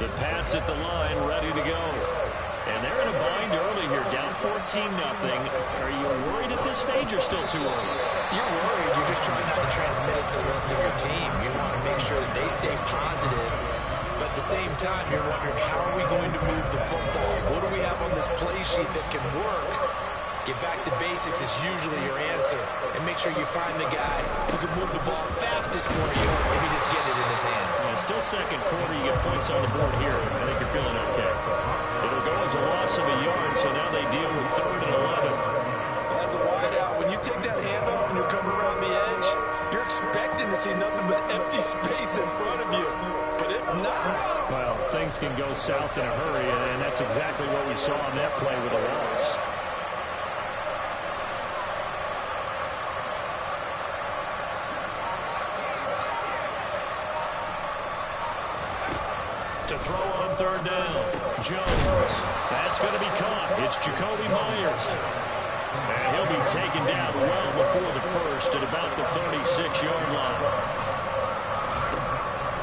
The Pats at the line, ready to go. And they're in a bind early here, down 14-0. Are you worried at this stage or still too early? You're worried. You're just trying not to transmit it to the rest of your team. You want to make sure that they stay positive. But at the same time, you're wondering, how are we going to move the football? What do we have on this play sheet that can work? Get back to basics is usually your answer. And make sure you find the guy who can move the ball fastest for you if you just get it in his hands. Yeah, still second quarter. You get points on the board here. I think you're feeling okay. It'll go as a loss of a yard, so now they deal with 3rd and 11. As a wideout, when you take that handoff and you're coming around the edge, you're expecting to see nothing but empty space in front of you. But if not... Well, things can go south in a hurry, and that's exactly what we saw on that play with a loss. To throw on 3rd down. Jones. That's going to be caught. It's Jacoby Myers. And he'll be taken down well before the first at about the 36-yard line.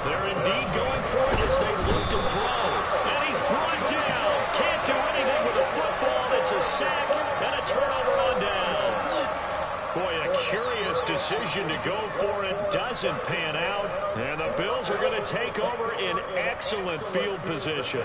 They're indeed going for it as they look to throw. And he's brought down. Can't do anything with the football. It's a sack and a turnover on downs. Boy, a curious decision to go for it. Doesn't pan out. And the Bills are going to take over in excellent field position.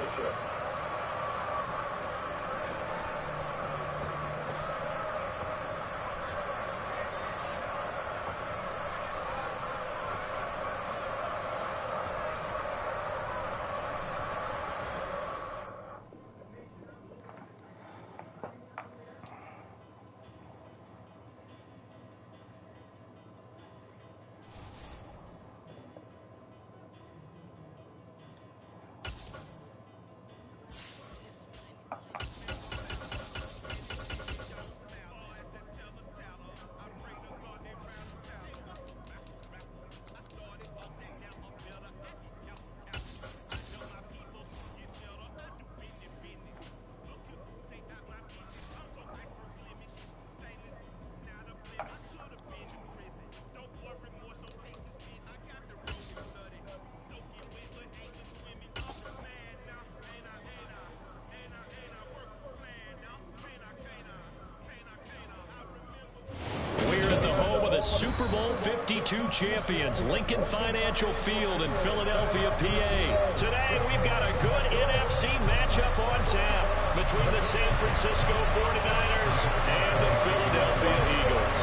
Super Bowl 52 champions, Lincoln Financial Field in Philadelphia, PA. Today, we've got a good NFC matchup on tap between the San Francisco 49ers and the Philadelphia Eagles.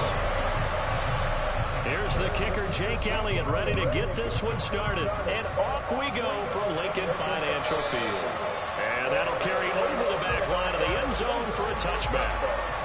Here's the kicker, Jake Elliott, ready to get this one started. And off we go from Lincoln Financial Field. And that'll carry over the back line of the end zone for a touchback.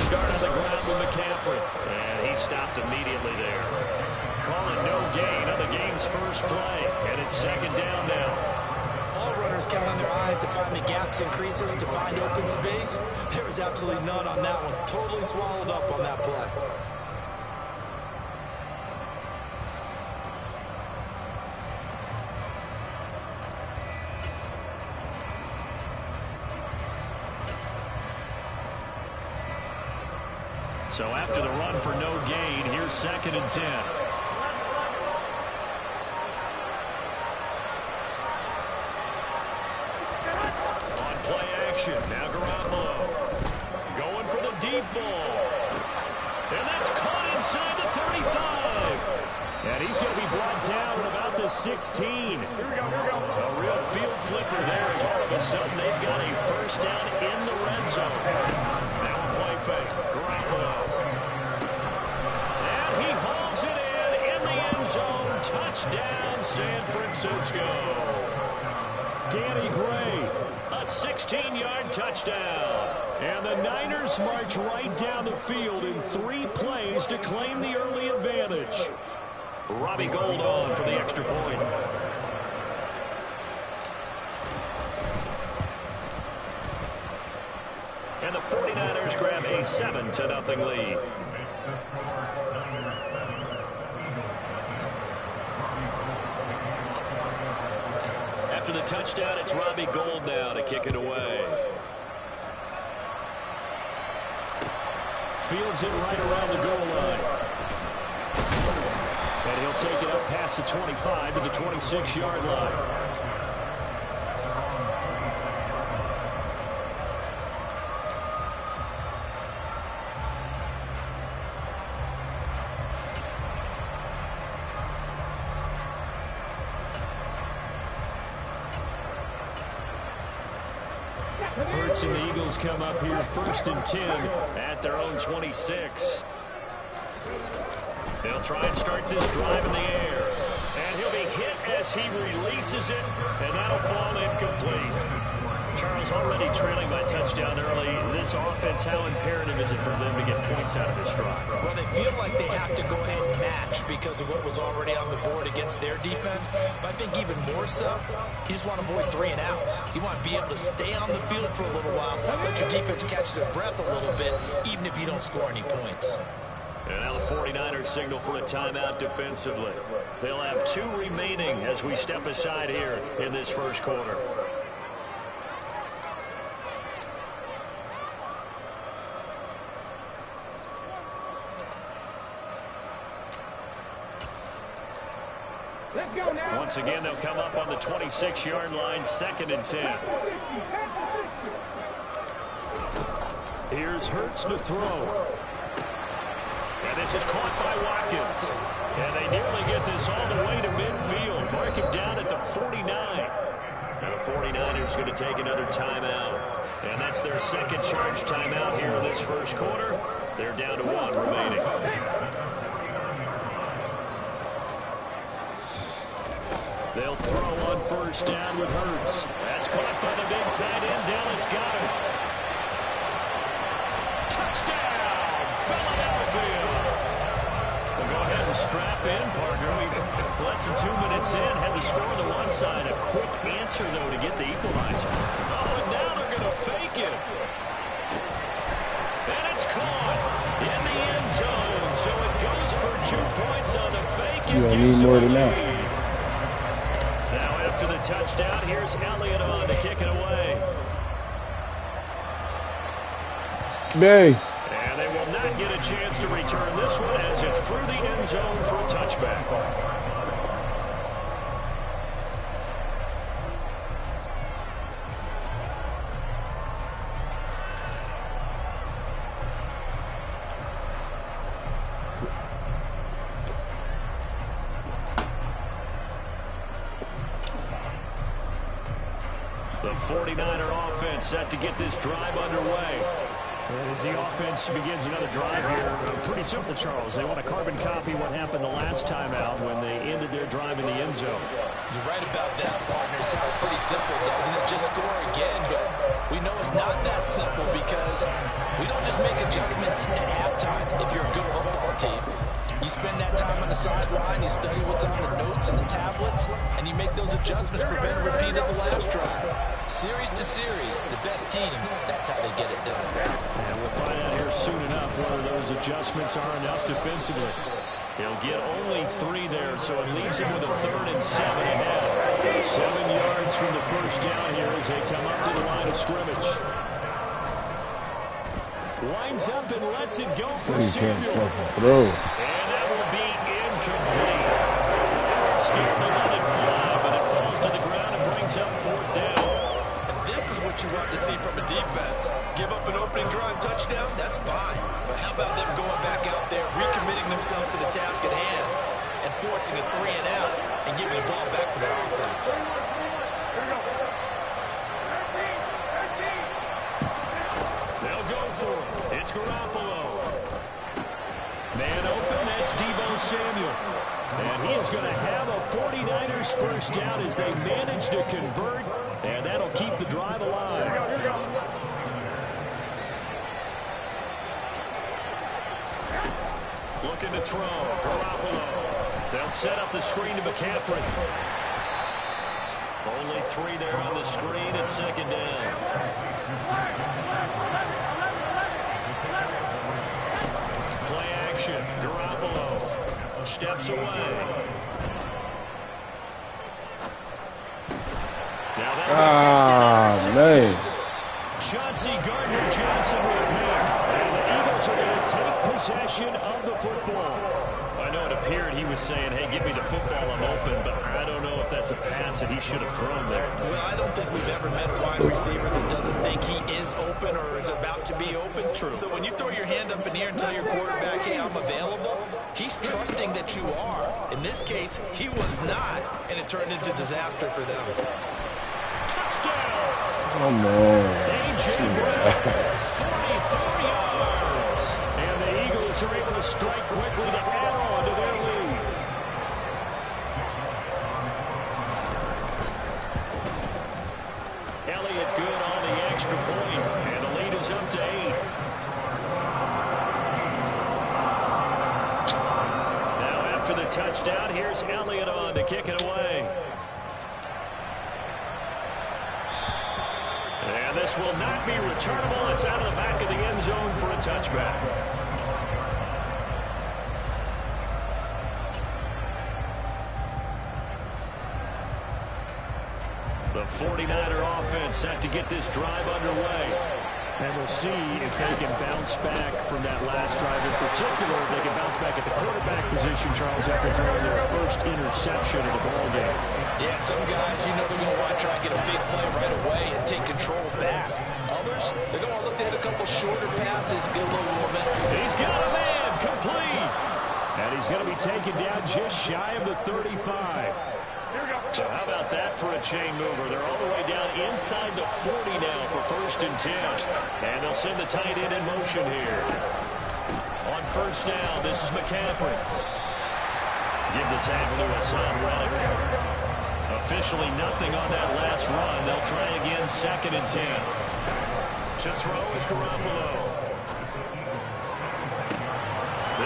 Start on the ground with McCaffrey. And he stopped immediately there. Calling no gain on the game's first play. And it's 2nd down now. All runners count on their eyes to find the gaps and creases, to find open space. There was absolutely none on that one. Totally swallowed up on that play. So after the run for no gain, here's 2nd and 10. 16. A real field flipper there as all of a sudden they've got a first down in the red zone. Now a play fake. Garoppolo. And he hauls it in the end zone. Touchdown, San Francisco. Danny Gray, a 16-yard touchdown. And the Niners march right down the field in 3 plays to claim the early advantage. Robbie Gould on for the extra point. And the 49ers grab a 7-0 lead. After the touchdown, it's Robbie Gould now to kick it away. Fields it right around the goal line. And he'll take it up past the 25 to the 26-yard line. Hurts and the Eagles come up here 1st and 10 at their own 26. They'll try and start this drive in the air. And he'll be hit as he releases it, and that'll fall incomplete. Charles, already trailing by touchdown early. This offense, how imperative is it for them to get points out of this drive? Well, they feel like they have to go ahead and match because of what was already on the board against their defense. But I think even more so, you just want to avoid 3 and outs. You want to be able to stay on the field for a little while, let your defense catch their breath a little bit, even if you don't score any points. And now the 49ers signal for a timeout defensively. They'll have 2 remaining as we step aside here in this first quarter. Once again, they'll come up on the 26-yard line, 2nd and 10. Here's Hurts to throw. And this is caught by Watkins. And they nearly get this all the way to midfield. Mark him down at the 49. And the 49ers going to take another timeout. And that's their 2nd charge timeout here in this first quarter. They're down to 1 remaining. They'll throw on 1st down with Hurts. That's caught by the big tight end, Dallas Goedert. Touchdown, Philadelphia. We'll go ahead and strap in, partner. We less than 2 minutes in, had the score on the one side. A quick answer, though, to get the equalizer. Oh, and now they're going to fake it. And it's caught in the end zone. So it goes for 2 points on the fake. You don't need more than that. Now after the touchdown, here's Elliott on to kick it away. Bay. And they will not get a chance to return this one as it's through the end zone for a touchback. The 49er offense set to get this drive underway. And as the offense begins another drive here, pretty simple, Charles. They want to carbon copy what happened the last time out when they ended their drive in the end zone. You're right about that, partner. Sounds pretty simple, doesn't it? Just score again, but we know it's not that simple because we don't just make adjustments at halftime if you're a good football team. You spend that time on the sideline, you study what's on the notes and the tablets, and you make those adjustments, prevent a repeat of the last drive. Series to series, the best teams, that's how they get it done. And we'll find out here soon enough whether those adjustments are enough defensively. He'll get only 3 there, so it leaves him with a 3rd and 7 ahead. 7 yards from the first down here as they come up to the line of scrimmage. Lines up and lets it go for Samuel. And that will be incomplete. Scared to let it fly, but it falls to the ground and brings up 4th down. And this is what you want to see from a defense. Give up an opening drive touchdown, that's fine. But how about them going back out there, recommitting themselves to the task at hand, and forcing a 3 and out and giving the ball back to their offense. They'll go for it. It's Garoppolo. Man open, that's Deebo Samuel. And he is going to have a 49ers first down as they manage to convert, and that'll keep the drive alive. Looking to throw, Garoppolo. They'll set up the screen to McCaffrey. Only 3 there on the screen at second down. Play action, Garoppolo steps away. Now that man. Chauncey Gardner-Johnson with a pick. And the Eagles are going to take possession of the football. I know it appeared he was saying, hey, give me the football, I'm open, but I don't know if that's a pass that he should have thrown there. Well, I don't think we've ever met a wide receiver that doesn't think he is open or is about to be open. True. So when you throw your hand up in the air and tell your quarterback, hey, I'm available, he's trusting that you are. In this case, he was not, and it turned into disaster for them. Touchdown! Come on. A.J. Brown, 44 yards. And the Eagles are able to strike quickly to add on to their lead. Elliott good on the extra point, and the lead is up to 8. Now after the touchdown, here's Elliott on to kick it away. And this will not be returnable. It's out of the back of the end zone for a touchback. The 49er offense set to get this drive underway. And we'll see if they can bounce back from that last drive. In particular, if they can bounce back at the quarterback position, Charles, after throwing their first interception of the ballgame. Yeah, some guys, you know, they're going to want to try and get a big play right away and take control back. Others, they're going to look to hit a couple shorter passes, get a little momentum. He's got a man, complete. And he's going to be taken down just shy of the 35. So how about that for a chain mover? They're all the way down inside the 40 now for 1st and 10. And they'll send the tight end in motion here. On 1st down, this is McCaffrey. Give the tackle to Hassan Reddick. Officially nothing on that last run. They'll try again 2nd and 10. To throw is Garoppolo.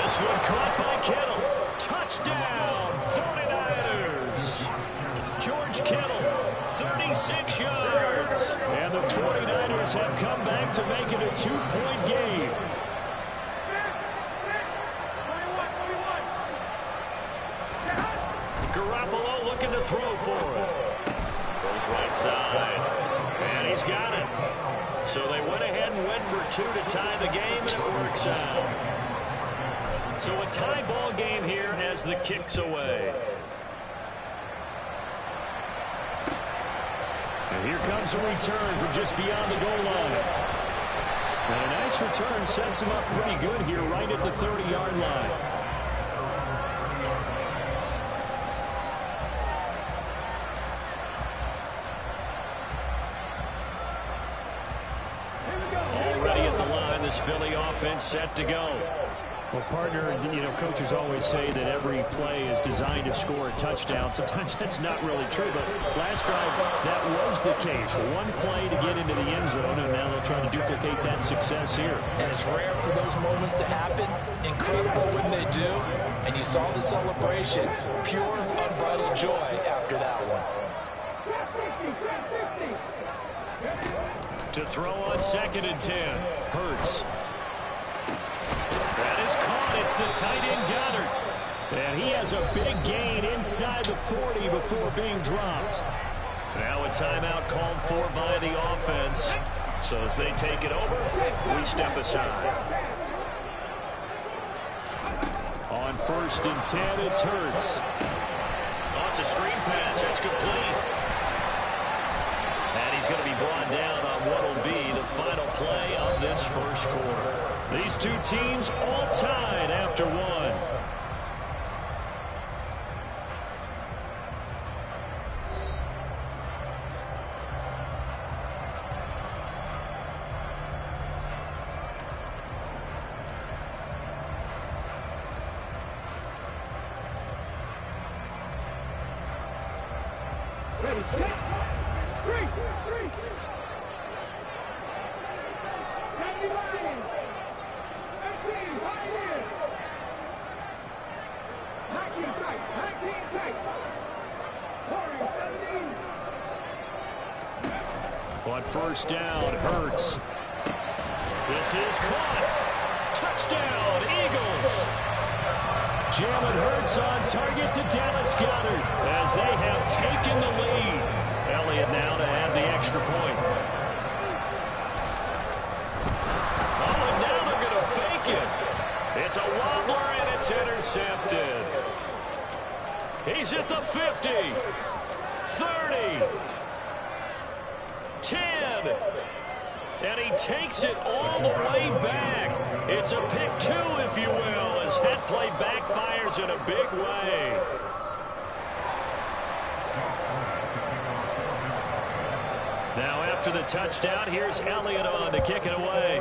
This one caught by Kittle. Touchdown, 49ers. George Kittle, 36 yards. And the 49ers have come back to make it a 2-point game. Garoppolo looking to throw for it. Goes right side. And he's got it. So they went ahead and went for 2 to tie the game, and it works out. So a tie ball game here as the kick's away. And here comes a return from just beyond the goal line. And a nice return sets him up pretty good here right at the 30-yard line. Already at the line, this Philly offense set to go. Well, partner, you know, coaches always say that every play is designed to score a touchdown. Sometimes that's not really true, but last drive, that was the case. One play to get into the end zone, and now they'll try to duplicate that success here. And it's rare for those moments to happen. Incredible when they do. And you saw the celebration. Pure, unbridled joy after that one. To throw on 2nd and 10, Hurts. That is caught. It's the tight end Goddard. And he has a big gain inside the 40 before being dropped. Now a timeout called for by the offense. So as they take it over, we step aside. On 1st and 10, it's Hurts. Oh, it's a screen pass. That's complete. And he's going to be brought down on what will be the final play of this first quarter. These two teams all tied after one. On first down, Hurts. This is caught. Touchdown, Eagles. Jalen Hurts on target to Dallas Goedert as they have taken the lead. Elliott now to add the extra point. Oh, and now they're going to fake it. It's a wobbler, and it's intercepted. He's at the 50, 30, 10, and he takes it all the way back. It's a pick two, if you will, as head play backfires in a big way. Now after the touchdown, here's Elliott on to kick it away.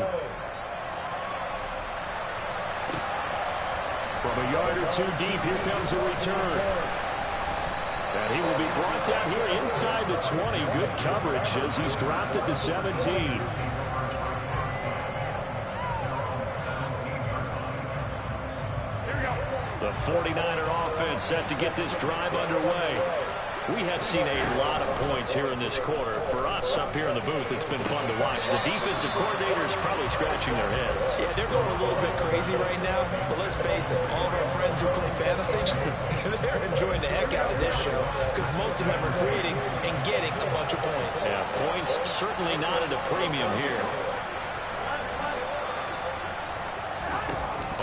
From a yard or two deep, here comes a return. And he will be brought down here inside the 20. Good coverage as he's dropped at the 17. The 49er offense set to get this drive underway. We have seen a lot of points here in this quarter. For us up here in the booth, it's been fun to watch. The defensive coordinators probably scratching their heads. Yeah, they're going a little bit crazy right now. But let's face it, all of our friends who play fantasy, they're enjoying the heck out of this show because most of them are creating and getting a bunch of points. Yeah, points certainly not at a premium here.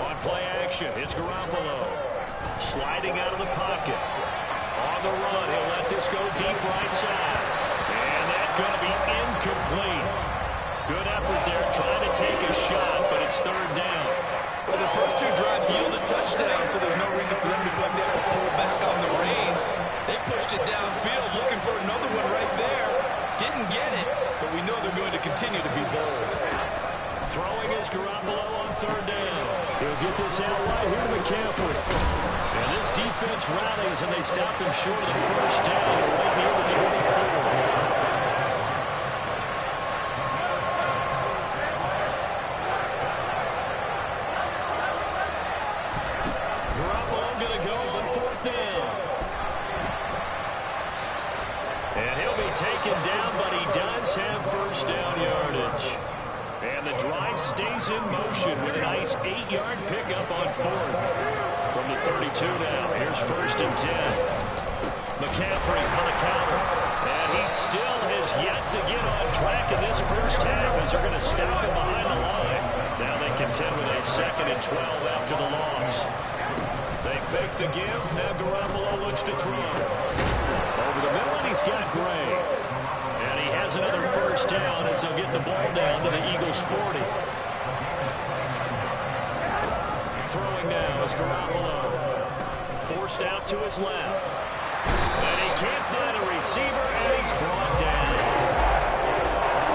On play action, it's Garoppolo. Sliding out of the pocket. On the run, he'll let this go deep right side. And that's going to be incomplete. Good effort there, trying to take a shot, but it's third down. Well, the first two drives yielded touchdowns, so there's no reason for them to feel like they have to pull back on the reins. They pushed it downfield, looking for another one right there. Didn't get it, but we know they're going to continue to be bold. Throwing is Garoppolo on third down. He'll get this out right here to McCaffrey. And this defense rallies, and they stop him short of the first down, right near the 24. Garoppolo going to go on fourth down. And he'll be taken down, but he does have first down yardage. And the drive stays in motion with a nice 8-yard pickup on fourth. From the 32 now, here's first and 10. McCaffrey on the counter. And he still has yet to get on track in this first half as they're going to stop him behind the line. Now they contend with a 2nd and 12 after the loss. They fake the give. Now Garoppolo looks to throw. Over the middle, and he's got Gray. And he has another first down as they'll get the ball down to the Eagles' 40. Throwing now is Garoppolo. Forced out to his left. And he can't find a receiver, and he's brought down.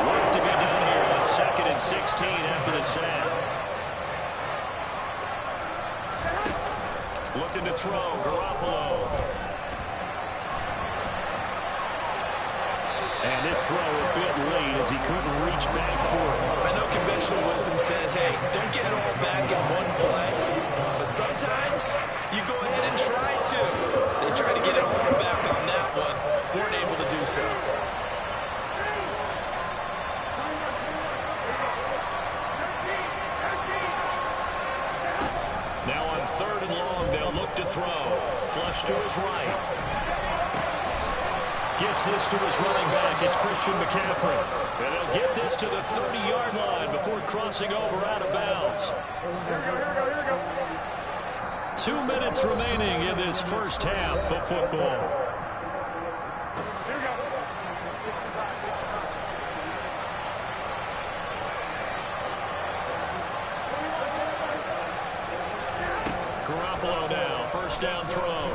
Work to be done here on 2nd and 16 after the sack. Looking to throw, Garoppolo. And this throw a bit late as he couldn't reach back for it. I know conventional wisdom says, hey, don't get it all back in one play. But sometimes you go ahead and try to. They tried to get it all back on that one. Weren't able to do so. Now on 3rd and long, they'll look to throw. Flush to his right. Gets this to his running back. It's Christian McCaffrey. And they'll get this to the 30-yard line before crossing over out of bounds. 2 minutes remaining in this first half of football. Garoppolo now, first down throw.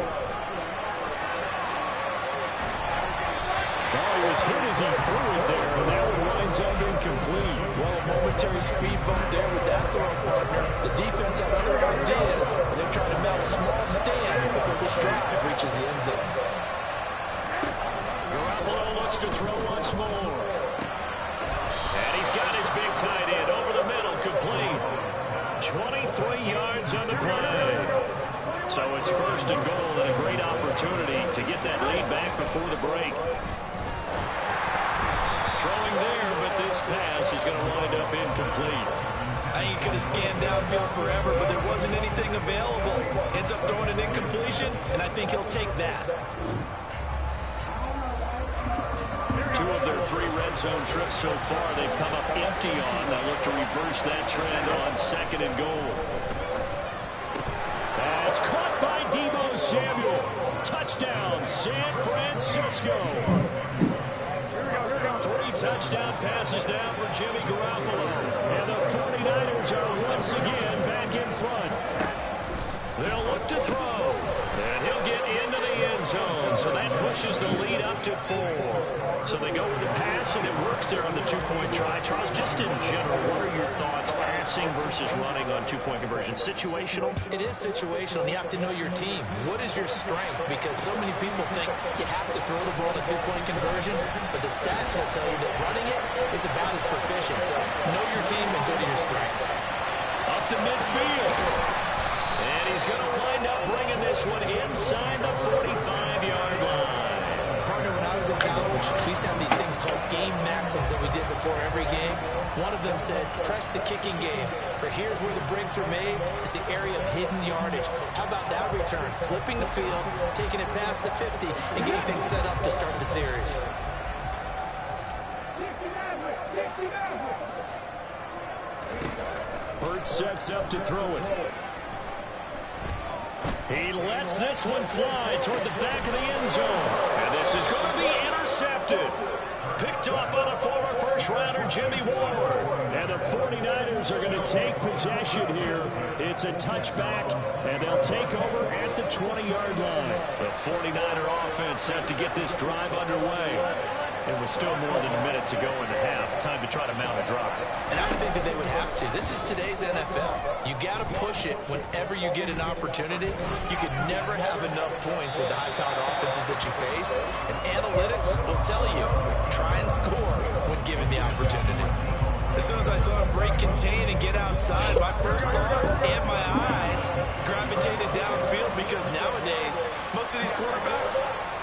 He was hit as he threw it there, and that one winds up incomplete. Well, a momentary speed bump there with that throw partner. The defense had other ideas, and they're trying to mount a small stand before this drive reaches the end zone. once more. And he's got his big tight end over the middle, complete. 23 yards on the play. So it's first and goal and a great opportunity to get that lead back before the break. Throwing there, but this pass is going to wind up incomplete. I think he could have scanned downfield forever, but there wasn't anything available. Ends up throwing an incompletion, and I think he'll take that. 2 of their 3 red zone trips so far they've come up empty on. They'll look to reverse that trend on second and goal. That's caught by Deebo Samuel. Touchdown, San Francisco. 3 touchdown passes now for Jimmy Garoppolo. And the 49ers are once again back in front. They'll look to throw. And he'll get into the end zone. So that pushes the lead up to 4. So they go with the pass, and it works there on the 2-point try. Charles, just in general, what are your thoughts passing versus running on 2-point conversion? Situational? It is situational, and you have to know your team. What is your strength? Because so many people think you have to throw the ball in a 2-point conversion, but the stats will tell you that running it is about as proficient. So know your team and go to your strength. Up to midfield. And he's going to wind up bringing this one inside the 45-yard line. Partner, when I was in college, we used to have these things called game maxims that we did before every game. One of them said, press the kicking game. For here's where the breaks are made, is the area of hidden yardage. How about that return? Flipping the field, taking it past the 50, and getting things set up to start the series. Burt sets up to throw it. He lets this one fly toward the back of the end zone. And this is going to be intercepted. Picked up by the former first-rounder Jimmy Ward. And the 49ers are going to take possession here. It's a touchback, and they'll take over at the 20-yard line. The 49er offense set to get this drive underway. And with still more than a minute to go in the half, time to try to mount a drive. And I would think that they would have to. This is today's NFL. You got to push it whenever you get an opportunity. You could never have enough points with the high-powered offenses that you face. And analytics will tell you, try and score when given the opportunity. As soon as I saw him break contain and get outside, my first thought and my eyes gravitated downfield, because nowadays, most of these quarterbacks,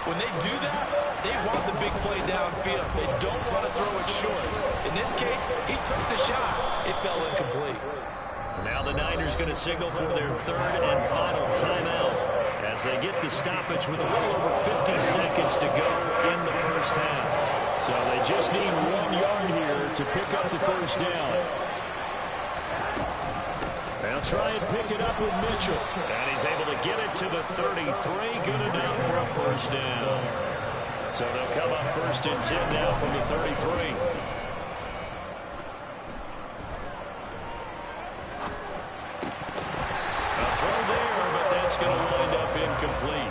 when they do that, they want the big play downfield. They don't want to throw it short. In this case, he took the shot. It fell incomplete. Now the Niners going to signal for their 3rd and final timeout as they get the stoppage with a little over 50 seconds to go in the first half. So they just need 1 yard here to pick up the first down. They'll try and pick it up with Mitchell. And he's able to get it to the 33. Good enough for a first down. So they'll come up 1st and 10 now from the 33. A throw there, but that's going to wind up incomplete.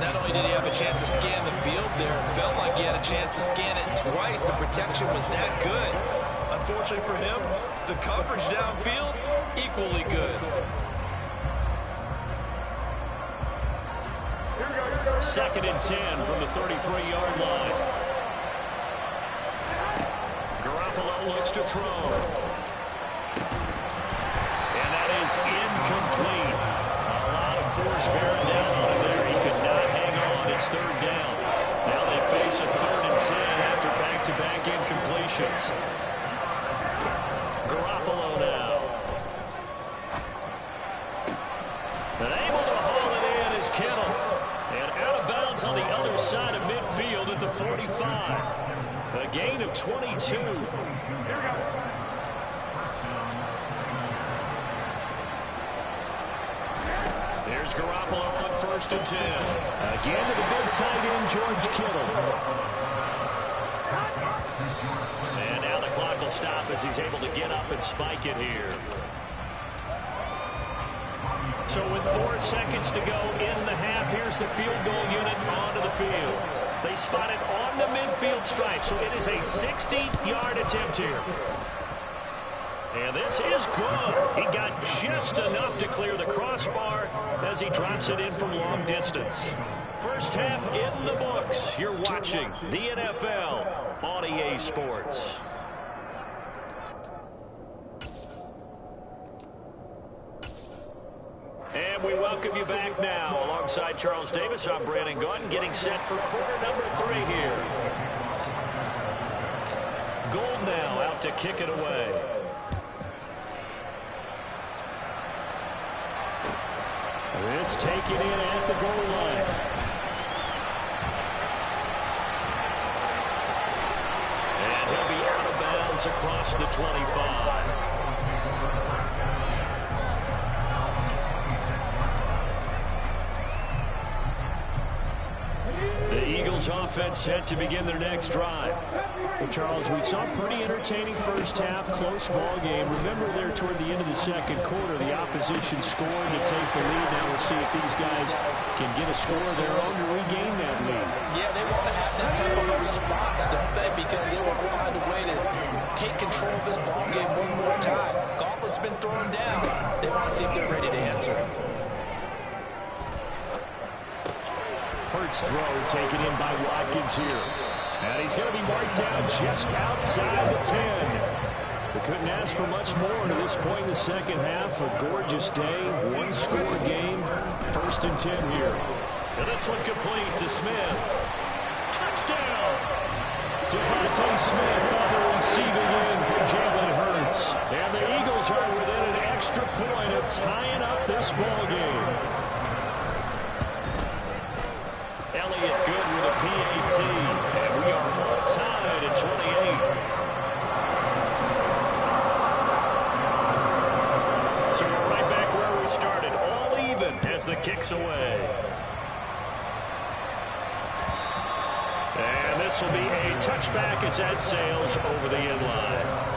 Not only did he have a chance to scan the field there, it felt like he had a chance to scan it twice. The protection was that good. Unfortunately for him, the coverage downfield, equally good. 2nd and 10 from the 33-yard line. Garoppolo looks to throw. And that is incomplete. A lot of force bearing down on him there. He could not hang on. It's 3rd down. Now they face a 3rd and 10 after back-to-back incompletions. Garoppolo now. And able to haul it in is Kittle. And out of bounds on the other side of midfield at the 45. A gain of 22. Here's Garoppolo on 1st and 10. Again to the big tight end, George Kittle. And now the clock will stop as he's able to get up and spike it here. So with 4 seconds to go in the half, here's the field goal unit onto the field. They spot it on the midfield stripe, so it is a 60-yard attempt here. And this is good. He got just enough to clear the crossbar, as he drops it in from long distance. First half in the books. You're watching the NFL on EA Sports. And we welcome you back now. Alongside Charles Davis, I'm Brandon Gunn, getting set for quarter number 3 here. Gold now out to kick it away. This taken in at the goal line. And he'll be out of bounds across the 25. The Eagles offense set to begin their next drive. Well, Charles, we saw a pretty entertaining first half, close ball game. Remember there toward the end of the second quarter, the opposition scored to take the lead. Now we'll see if these guys can get a score of their own to regain that lead. Yeah, they want to have that type of a response, don't they? Because they want to find a way to take control of this ball game one more time. Gauntlet's been thrown down. They want to see if they're ready to answer. Hurts throw taken in by Watkins here. And he's going to be marked down just outside the 10. We couldn't ask for much more to this point in the second half. A gorgeous day, one-score game. First and 10 here. And this one complete to Smith. Touchdown! Devontae Smith on the receiving end for Jalen Hurts. And the Eagles are within an extra point of tying up this ball game. Elliott good with a PAT, and we are all tied at 28. So we're right back where we started, all even as the kick's away. And this will be a touchback as that sails over the end line.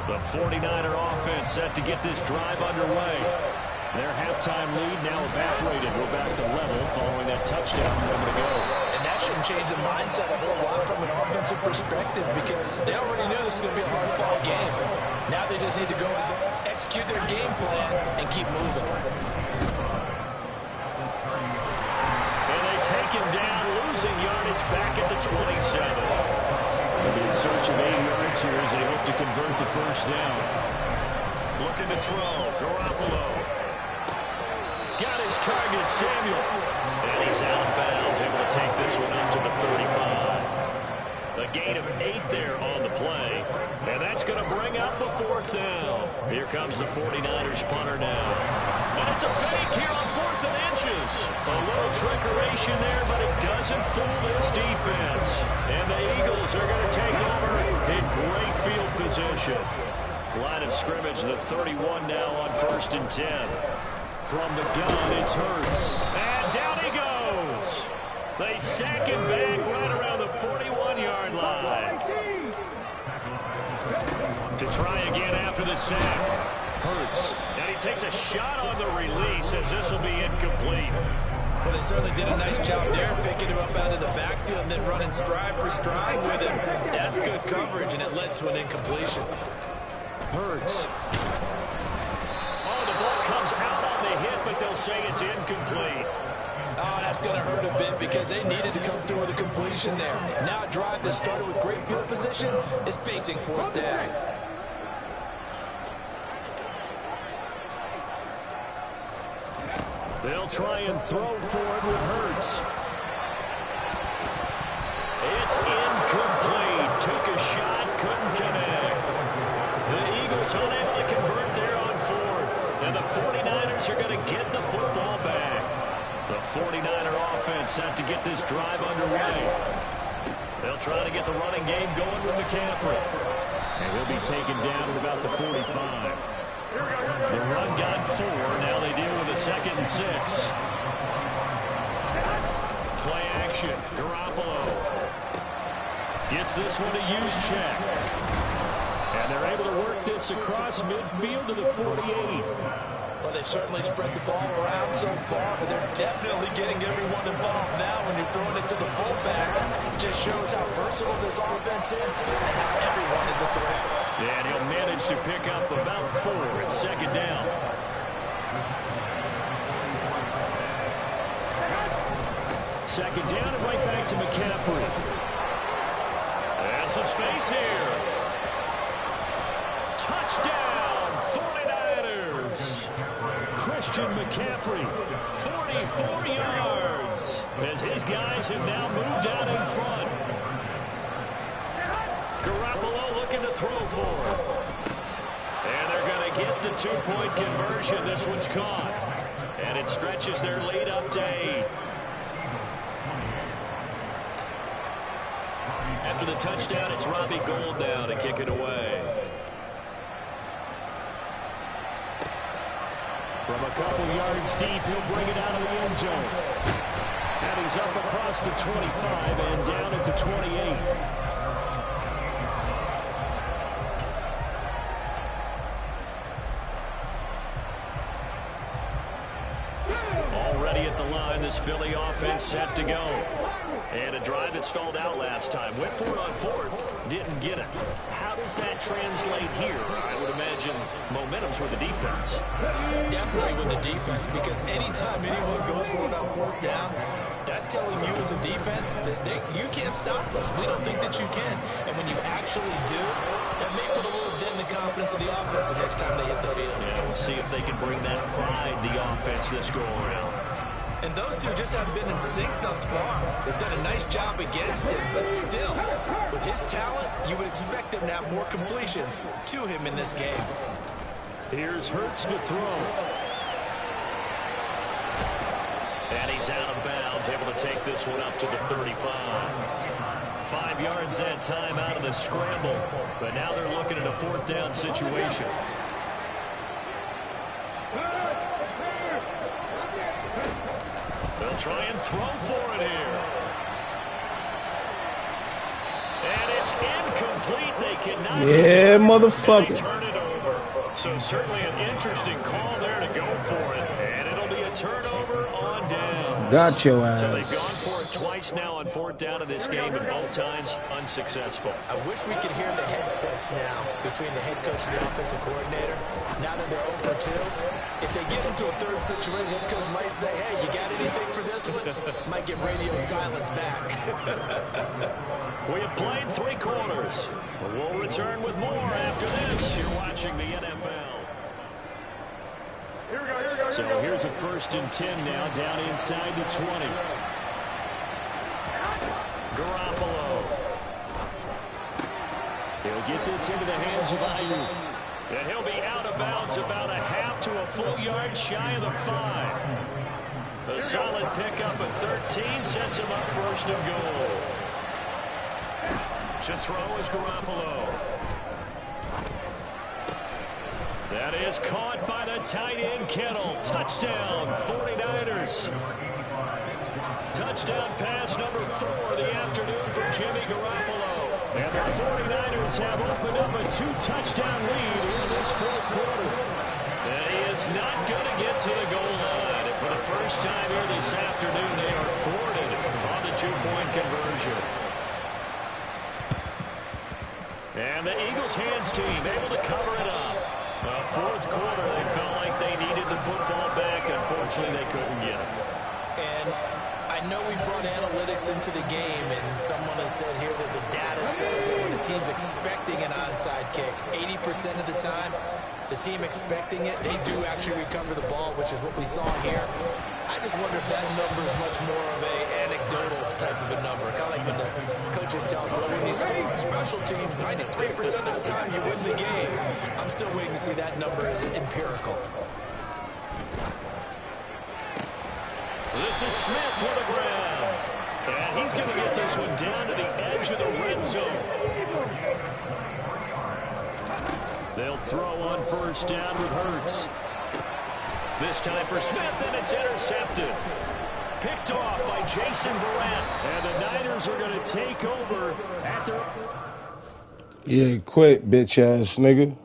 The 49er offense set to get this drive underway. Their halftime lead now evaporated. We're back to level following that touchdown a moment ago. And that shouldn't change the mindset a whole lot from an offensive perspective because they already knew this was going to be a hard-fought game. Now they just need to go out, execute their game plan, and keep moving. And they take him down, losing yardage back at the 27. They'll be in search of 8 yards here as they hope to convert the first down. Looking to throw. Garoppolo. Got his target, Samuel. And he's out of bounds, able to take this one up to the 35. A gain of 8 there on the play. And that's going to bring up the 4th down. Here comes the 49ers punter now. And it's a fake here on 4th and inches. A little trickeration there, but it doesn't fool this defense. And the Eagles are going to take over in great field position. Line of scrimmage, the 31 now on 1st and 10. From the gun, it's Hurts. And down he goes. They sack him back right around the 41-yard line. To try again after the sack. Hurts. And he takes a shot on the release as this will be incomplete. Well, they certainly did a nice job there, picking him up out of the backfield and then running stride for stride with him. That's good coverage, and it led to an incompletion. Hurts. Oh, the ball comes out on the hit, but they'll say it's incomplete. Oh, that's going to hurt a bit because they needed to come through with a completion there. Now a drive that started with great field position is facing 4th down. They'll try and throw forward with Hurts. It's incomplete. Took a shot, couldn't connect. The Eagles unable to convert there on 4th. And the 49ers are going to get the football back. The 49er offense set to get this drive underway. They'll try to get the running game going with McCaffrey. And he'll be taken down at about the 45. The run got 4. Now they deal with a 2nd and 6. Play action. Garoppolo gets this one to use check. And they're able to work this across midfield to the 48. Well, they've certainly spread the ball around so far, but they're definitely getting everyone involved now. When you're throwing it to the fullback, it just shows how versatile this offense is and how everyone is a threat. And he'll manage to pick up about 4 at second down. Second down and right back to McCaffrey. And some space here. Touchdown, 49ers. Christian McCaffrey, 44 yards. As his guys have now moved out in front. Garoppolo looking to throw for. And they're going to get the 2-point conversion. This one's caught. And it stretches their lead up to 8. After the touchdown, it's Robbie Gould now to kick it away. from a couple yards deep, he'll bring it out of the end zone. And he's up across the 25 and down at the 28. Already at the line, this Philly offense set to go. And a drive that stalled out last time. Went for it on fourth, didn't get it. How does that translate here? I would imagine momentum's with the defense. Definitely with the defense, because anytime anyone goes for it on fourth down, that's telling you as a defense that you can't stop us. We don't think that you can. And when you actually do, that may put a little dent in the confidence of the offense the next time they hit the field. Yeah, we'll see if they can bring that pride, the offense, this go-around. And those two just haven't been in sync thus far. They've done a nice job against him, but still, with his talent, you would expect them to have more completions to him in this game. Here's Hurts to throw. And he's out of bounds, able to take this one up to the 35. 5 yards that time out of the scramble. But now they're looking at a fourth down situation. They'll try and throw for it here. And it's incomplete. They cannot. Yeah, motherfucker. They turn it over. So certainly an interesting call there to go for it. And it'll be a turnover on down. Got your ass. So they've gone for it twice now on fourth down in this game, and both times unsuccessful. I wish we could hear the headsets now between the head coach and the offensive coordinator. Now that they're 0 for 2, if they get into a third situation, the head coach might say, hey, you got anything for this one? Might get radio silence back. We have played 3 quarters. We'll return with more after this. You're watching the NFL. So here's a 1st and 10 now, down inside the 20. Garoppolo. He'll get this into the hands of Ayuk. And he'll be out of bounds about a half to a full yard shy of the 5. A solid pickup at 13 sets him up 1st and goal. To throw is Garoppolo. That is caught by the tight end Kittle. Touchdown, 49ers. Touchdown pass number 4 of the afternoon for Jimmy Garoppolo. And the 49ers have opened up a 2-touchdown lead in this 4th quarter. And he is not going to get to the goal line. And for the first time here this afternoon, they are thwarted on the 2-point conversion. And the Eagles hands team able to cover it up. 4th quarter, they felt like they needed the football back. Unfortunately, they couldn't get it. And I know we brought analytics into the game, and someone has said here that the data says that when a team's expecting an onside kick, 80% of the time, the team expecting it, they do actually recover the ball, which is what we saw here. I just wonder if that number is much more of a anecdotal type of a number. Kind of like when the coaches tell us, well, when you score on special teams, 93% of the time you win the game. I'm still waiting to see that number as empirical. This is Smith with a grab. And he's going to get this one down to the edge of the red zone. They'll throw on 1st down with Hurts. This time for Smith, and it's intercepted. Picked off by Jason Verrett. And the Niners are going to take over at their... Yeah, quit, bitch ass nigga.